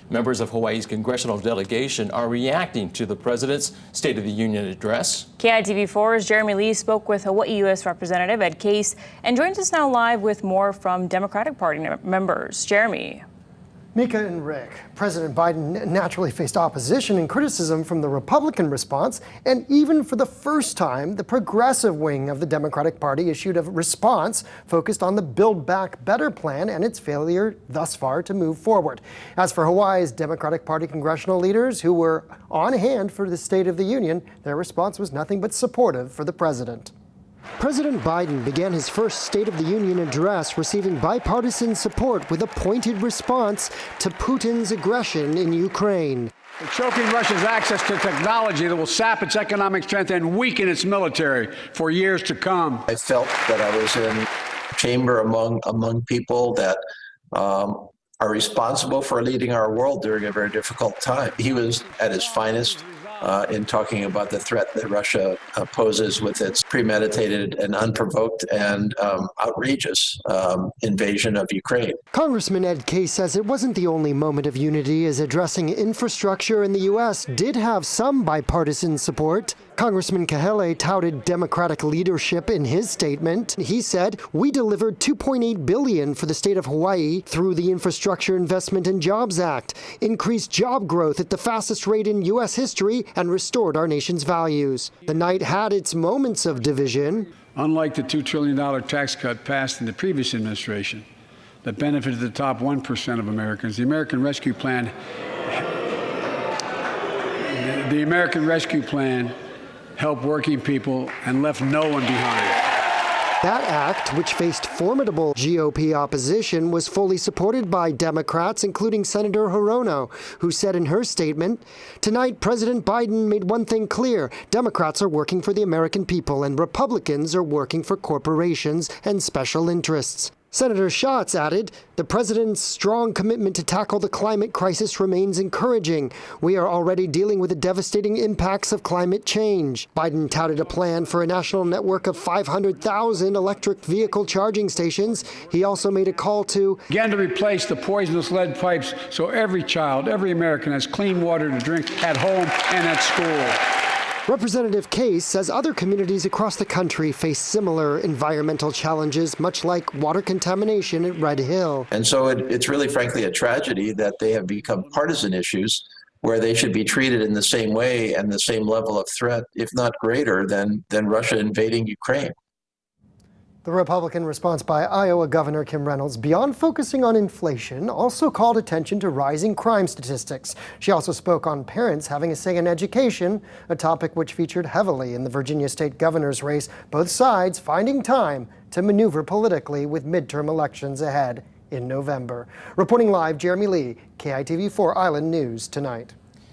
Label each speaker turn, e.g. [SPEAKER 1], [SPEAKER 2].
[SPEAKER 1] Members of Hawaii's congressional delegation are reacting to the president's State of the Union address.
[SPEAKER 2] KITV4's Jeremy Lee spoke with Hawaii U.S. Representative Ed Case and joins us now live with more from Democratic Party members. Jeremy.
[SPEAKER 3] Mika and Rick, President Biden naturally faced opposition and criticism from the Republican response, and even for the first time, the progressive wing of the Democratic Party issued a response focused on the Build Back Better plan and its failure thus far to move forward. As for Hawaii's Democratic Party congressional leaders who were on hand for the State of the Union, their response was nothing but supportive for the president. President Biden began his first State of the Union address receiving bipartisan support with a pointed response to Putin's aggression in Ukraine.
[SPEAKER 4] We're choking Russia's access to technology that will sap its economic strength and weaken its military for years to come.
[SPEAKER 5] I felt that I was in a chamber among people that are responsible for leading our world during a very difficult time. He was at his finest in talking about the threat that Russia poses with its premeditated and unprovoked and outrageous invasion of Ukraine.
[SPEAKER 3] Congressman Ed Case says it wasn't the only moment of unity, as addressing infrastructure in the U.S. did have some bipartisan support. Congressman Kahele touted Democratic leadership in his statement. He said, "We delivered $2.8 billion for the state of Hawaii through the Infrastructure Investment and Jobs Act, increased job growth at the fastest rate in U.S. history, and restored our nation's values." The night had its moments of division.
[SPEAKER 4] Unlike the $2 trillion tax cut passed in the previous administration that benefited the top 1% of Americans, the American Rescue Plan helped working people and left no one behind.
[SPEAKER 3] That act, which faced formidable GOP opposition, was fully supported by Democrats, including Senator Hirono, who said in her statement, "Tonight, President Biden made one thing clear. Democrats are working for the American people, and Republicans are working for corporations and special interests." Senator Schatz added, "The president's strong commitment to tackle the climate crisis remains encouraging. We are already dealing with the devastating impacts of climate change." Biden touted a plan for a national network of 500,000 electric vehicle charging stations. He also made a call to
[SPEAKER 4] Again, to replace the poisonous lead pipes so every child, every American has clean water to drink at home and at school.
[SPEAKER 3] Representative Case says other communities across the country face similar environmental challenges, much like water contamination at Red Hill.
[SPEAKER 5] And so it's really, frankly, a tragedy that they have become partisan issues where they should be treated in the same way and the same level of threat, if not greater, than Russia invading Ukraine.
[SPEAKER 3] The Republican response by Iowa Governor Kim Reynolds, beyond focusing on inflation, also called attention to rising crime statistics. She also spoke on parents having a say in education, a topic which featured heavily in the Virginia state governor's race, both sides finding time to maneuver politically with midterm elections ahead in November. Reporting live, Jeremy Lee, KITV4 Island News Tonight.